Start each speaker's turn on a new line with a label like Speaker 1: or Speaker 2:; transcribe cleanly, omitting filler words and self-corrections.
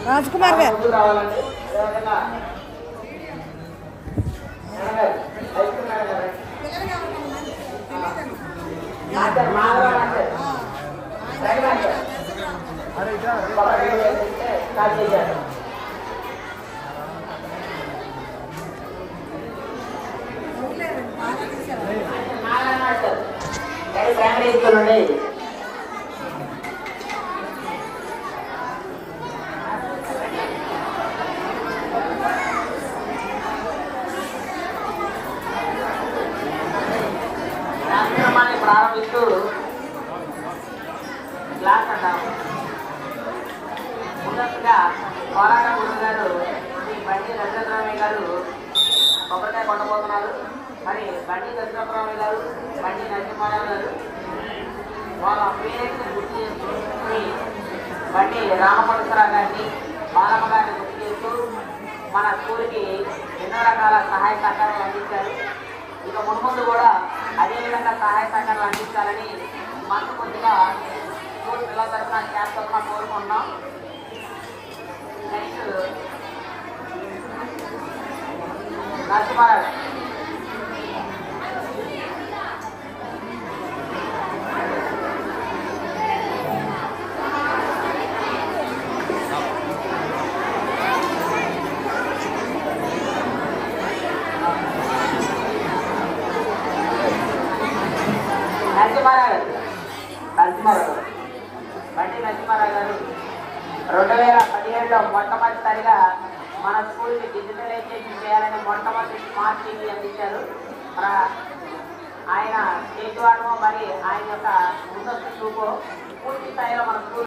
Speaker 1: రాజ్ కుమార్ గారు
Speaker 2: కార్యక్రమాన్ని ప్రారంభిస్తూ క్లాస్ అంటాము. ముందస్తుగా పోరాట గురువు గారు శ్రీ బండి దశరథరామయ్య గారు కొబ్బరికాయ కొట్టబోతున్నారు. మరి బండి దశరథరామయ్య గారు, బండి నరసింహారావు గారు వాళ్ళ పేరెంట్స్ గుర్తు చేసుకుని బండి రామపరశురావు గారిని, బాలమ్మ గారిని గుర్తు చేస్తూ మన స్కూల్కి ఎన్నో రకాల సహాయ సహకారాలు అందించారు. ఇక మున్ముందు కూడా అదేవిధంగా సహాయ సహకారాలు అందించాలని మనసు కొద్దిగా స్కూల్ పిల్లల తరఫున క్యాప్ తరఫున కోరుకుంటున్నాం. నెక్స్ట్ నరసింహారావు బండి నరసింహారావు గారు 2017లో మొట్టమొదటిసారిగా మన స్కూల్ని డిజిటలైజేషన్ చేయాలని మొట్టమొదటి స్మార్ట్ టీవీ అందించారు. ఆయన చేతివాడమో మరి ఆయన యొక్క ముందస్తు చూపు పూర్తి స్థాయిలో మన స్కూల్